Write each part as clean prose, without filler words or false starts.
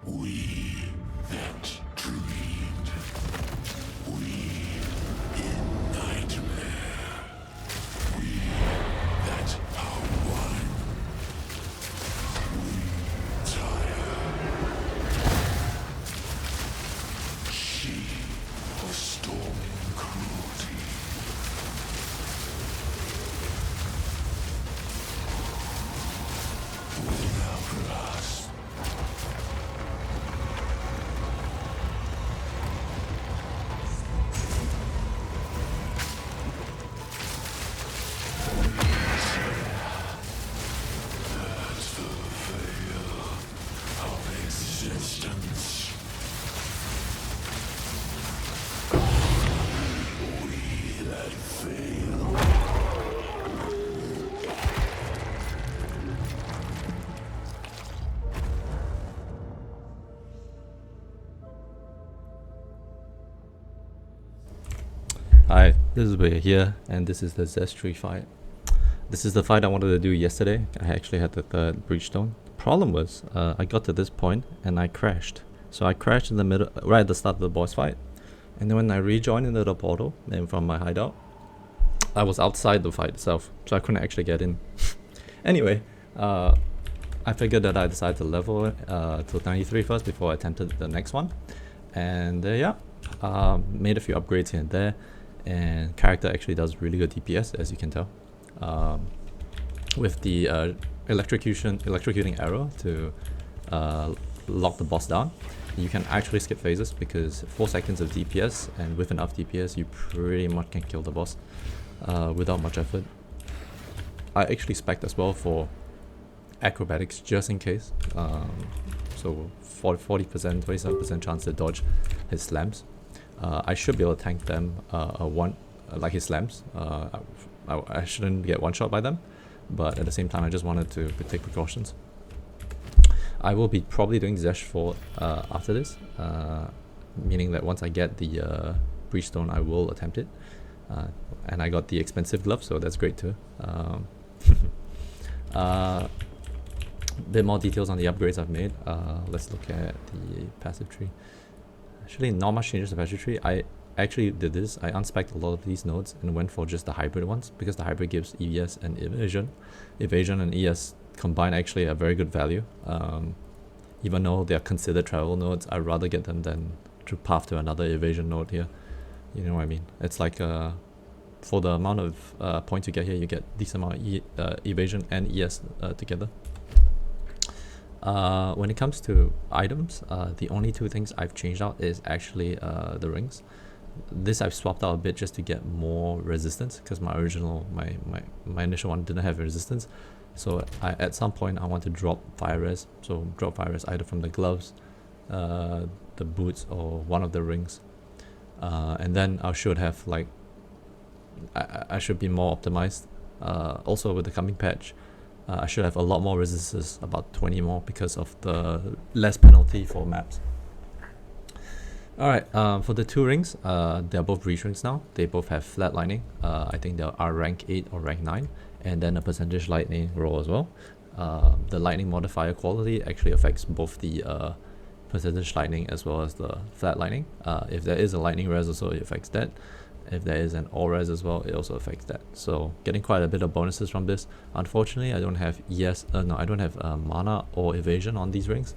We that dreamed. We in nightmare. We that are one. We tire. She for storming cruelty. Without grasp. That's the veil of existence. We that fail. Hi, this is Wei here, and this is the Xesht fight. This is the fight I wanted to do yesterday. I actually had the third Breachstone. Problem was, I got to this point and I crashed. So I crashed in the middle, right at the start of the boss fight. And then when I rejoined into the portal, and from my hideout, I was outside the fight itself, so I couldn't actually get in. Anyway, I figured that I decided to level to 93 first before I attempted the next one. And yeah, made a few upgrades here and there. And character actually does really good DPS, as you can tell, with the electrocuting arrow to lock the boss down. You can actually skip phases because 4 seconds of DPS, and with enough DPS you pretty much can kill the boss without much effort. I actually spec'd as well for acrobatics just in case, so 40%, 27% chance to dodge his slams. I should be able to tank them like his slams. I shouldn't get one shot by them, but at the same time I just wanted to take precautions. I will be probably doing Xesht for after this, meaning that once I get the Breachstone I will attempt it, and I got the expensive glove, so that's great too. Bit more details on the upgrades I've made. Let's look at the passive tree. Actually, not much changes to the passive tree. I actually did this. I unspec'd a lot of these nodes and went for just the hybrid ones because the hybrid gives ES and evasion. Evasion and ES combined actually a very good value. Even though they are considered travel nodes, I'd rather get them than to path to another evasion node here. You know what I mean? It's like for the amount of points you get here, you get this amount of evasion and ES together. When it comes to items, the only 2 things I've changed out is actually the rings. This I've swapped out a bit just to get more resistance because my initial one didn't have resistance. So at some point I want to drop fire res. So drop fire res either from the gloves, the boots, or one of the rings. And then I should have like I should be more optimized. Also with the coming patch, I should have a lot more resistance, about 20 more, because of the less penalty for maps. Alright, for the 2 rings, they're both breach rings now. They both have flat lining. I think they are rank 8 or rank 9, and then a percentage lightning roll as well. The lightning modifier quality actually affects both the percentage lightning as well as the flat lightning. If there is a lightning res also, it affects that. If there is an all res as well, it also affects that. So getting quite a bit of bonuses from this. Unfortunately, I don't have I don't have mana or evasion on these rings.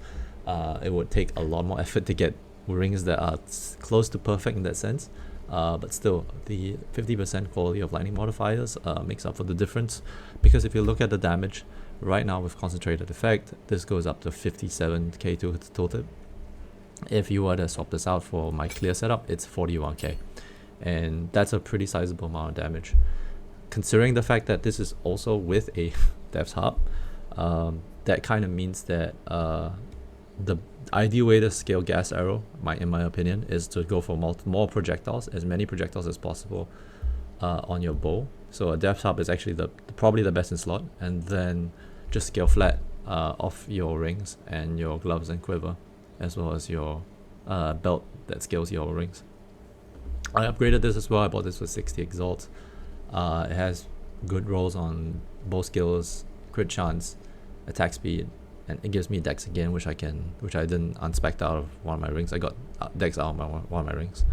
It would take a lot more effort to get rings that are close to perfect in that sense. But still, the 50% quality of lightning modifiers makes up for the difference. Because if you look at the damage, right now with concentrated effect, this goes up to 57k to total. If you were to swap this out for my clear setup, it's 41k. And that's a pretty sizable amount of damage. Considering the fact that this is also with a Depth's Harp, that kind of means that the ideal way to scale gas arrow, in my opinion, is to go for more projectiles, as many projectiles as possible on your bow. So a Depth's Harp is actually probably the best in slot, and then just scale flat off your rings and your gloves and quiver, as well as your belt that scales your rings. I upgraded this as well. I bought this for 60 exalt. It has good rolls on bow skills, crit chance, attack speed, and it gives me Dex again, which I didn't unspec out of one of my rings. I got Dex out of one of my rings.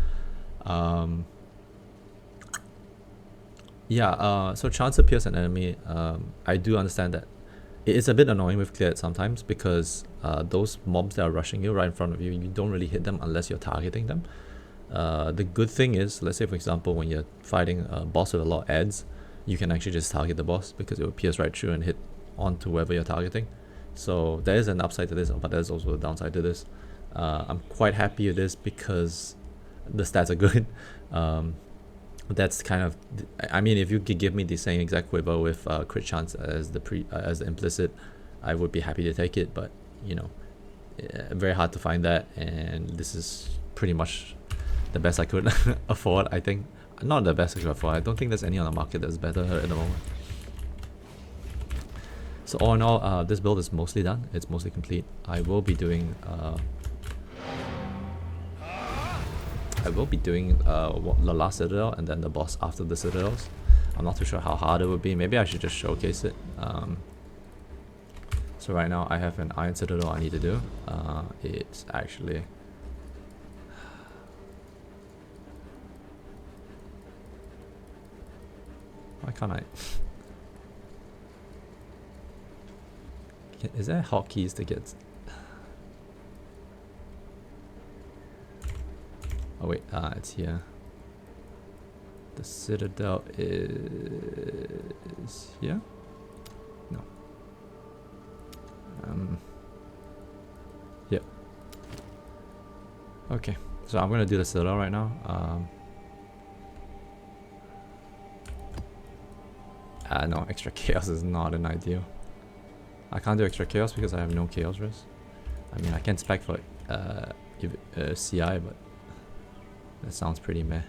So chance to pierce an enemy, I do understand that it is a bit annoying with cleared sometimes, because those mobs that are rushing you right in front of you, you don't really hit them unless you're targeting them. The good thing is, let's say for example, when you're fighting a boss with a lot of adds, you can actually just target the boss because it will pierce right through and hit onto whoever you're targeting. So there is an upside to this, but there's also a downside to this. I'm quite happy with this because the stats are good. That's kind of, I mean, if you could give me the same exact quiver with crit chance as the implicit, I would be happy to take it. But you know, very hard to find that, and this is pretty much the best I could afford. I think not the best I could afford. I don't think there's any on the market that's better at the moment. So all in all, this build is mostly done. It's mostly complete. I will be doing the last Citadel and then the boss after the Citadels. I'm not too sure how hard it would be. Maybe I should just showcase it. So right now I have an Iron Citadel I need to do. It's actually... Why can't I? Is there hotkeys to get... Oh wait, it's here. The Citadel is here? No. Yep. Okay, so I'm gonna do the Citadel right now. No, extra chaos is not an ideal. I can't do extra chaos because I have no chaos risk. I mean, I can spec for CI, but that sounds pretty meh.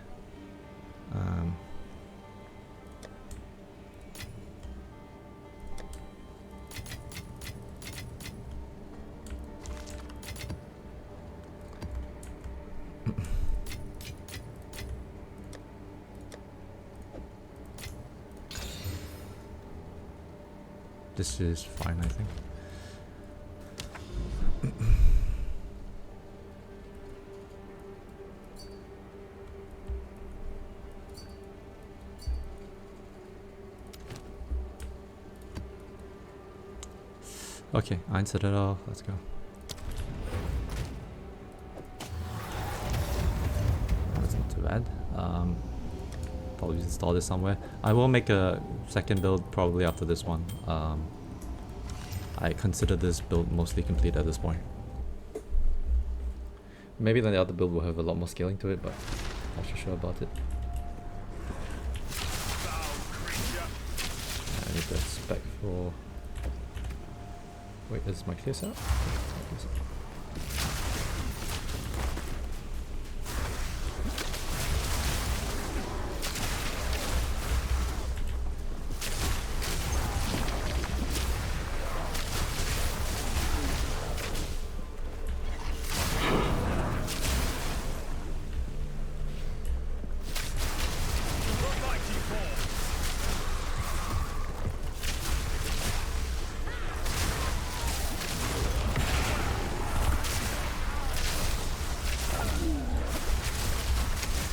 This is fine, I think. Okay, Iron Citadel, let's go. That's not too bad. Probably install this somewhere. I will make a second build probably after this one. I consider this build mostly complete at this point. Maybe then the other build will have a lot more scaling to it, but I'm not sure about it. I need to spec for... Wait, is my clear set?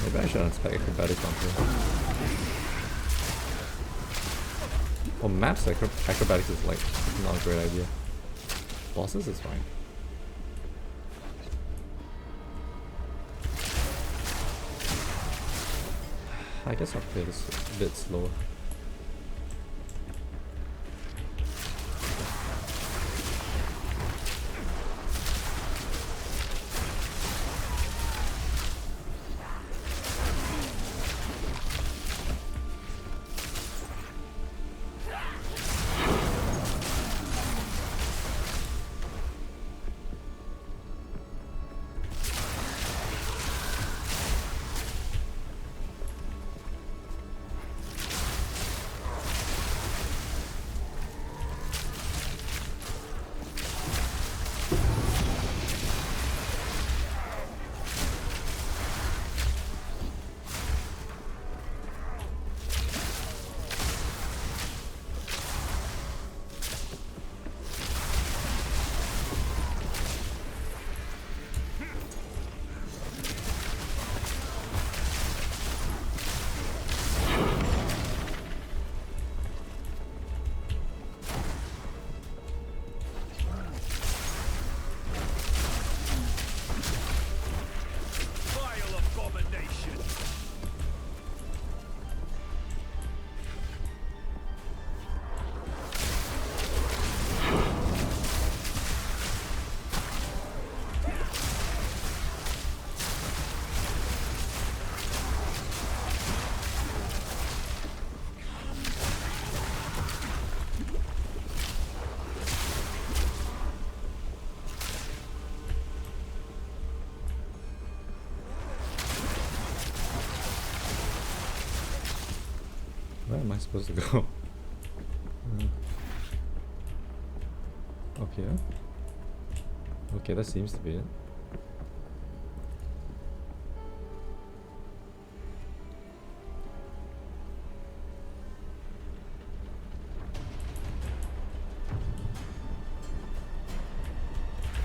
Maybe I should unspec acrobatics onto it. Oh, maps acrobatics is like not a great idea. Bosses is fine. I guess I'll play this a bit slower. am I supposed to go? Up here? Okay, that seems to be it.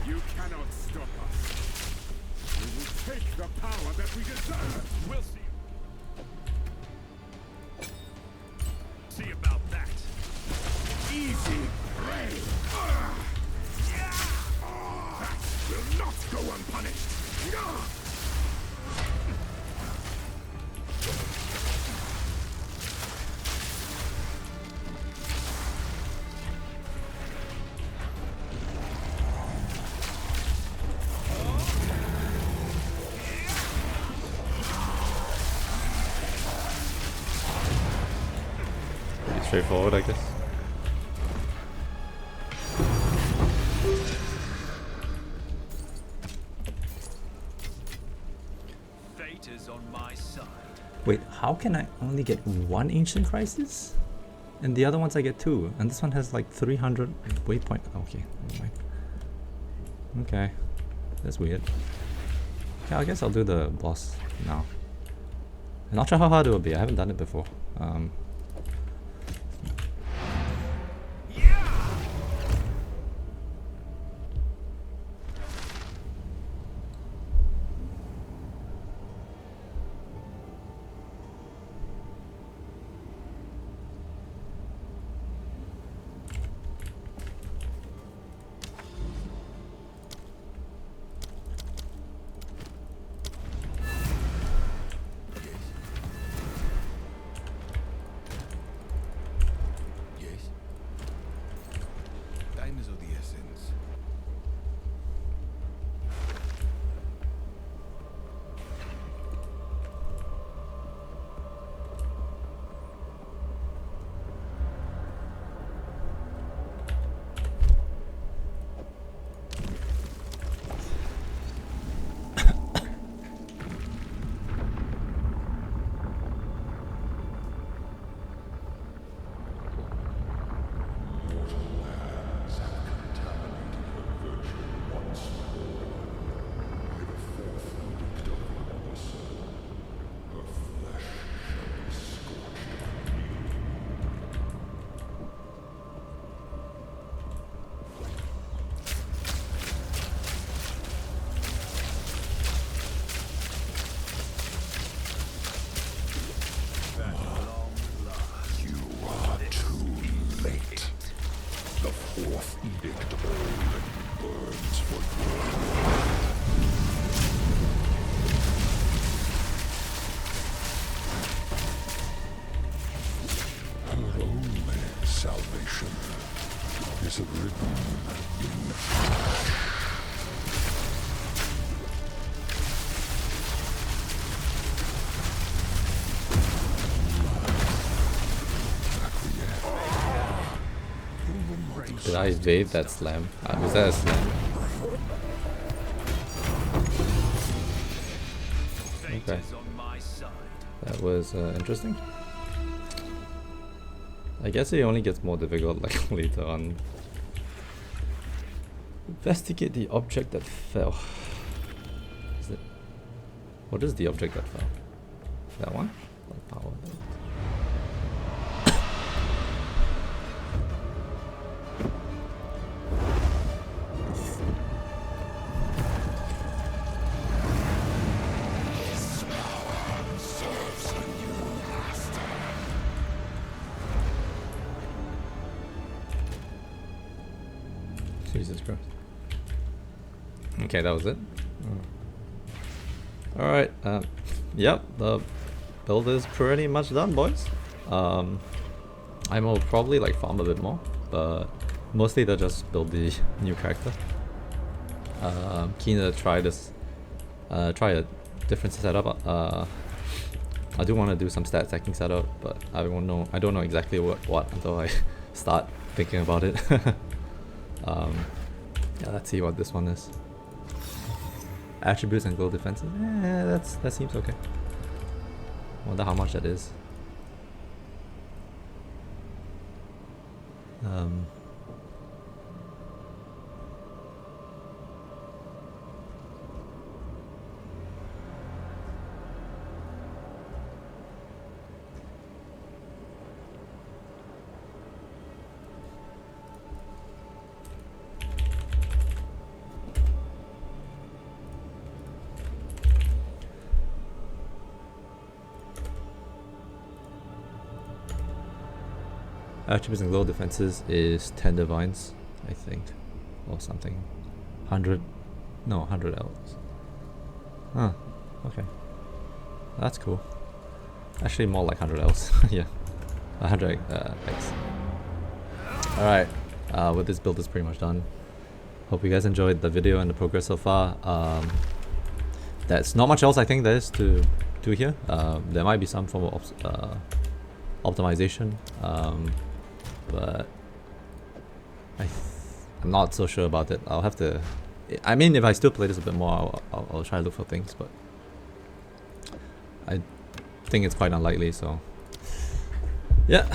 You cannot stop us. We will take the power that we deserve. We'll see. See about that. Easy prey. That will not go unpunished. Pretty straightforward, I guess. Fate is on my side. Wait, how can I only get one Ancient Crisis? And the other ones I get two. And this one has like 300 waypoint. Okay, never mind. Okay, that's weird. Okay, I guess I'll do the boss now. I'm not sure how hard it will be. I haven't done it before. Did I evade that slam? Was that a slam? Okay. That was interesting. I guess it only gets more difficult like later on. Investigate the object that fell. Is it? What is the object that fell? That one? Like power. Jesus Christ. Okay, that was it. Alright, yep, the build is pretty much done, boys. I will probably like farm a bit more, but mostly to just build the new character. Keen to try this, try a different setup. I do want to do some stat stacking setup, but I don't know exactly what until I start thinking about it. Yeah, let's see what this one is. Attributes and gold defenses. That seems okay. Wonder how much that is. Attributes and glow defenses is 10 divines, I think, or something. 100, no, 100 elves. Huh, okay. That's cool. Actually more like 100 elves, yeah. 100 X. Alright, with this build is pretty much done. Hope you guys enjoyed the video and the progress so far. There's not much else I think there is to do here. There might be some form of optimization, but I'm not so sure about it. I'll have to. I mean, if I still play this a bit more, I'll try to look for things, but I think it's quite unlikely. So yeah,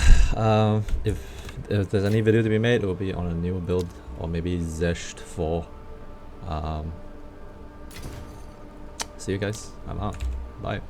if there's any video to be made, it will be on a new build or maybe Xesht 4. See you guys. I'm out. Bye.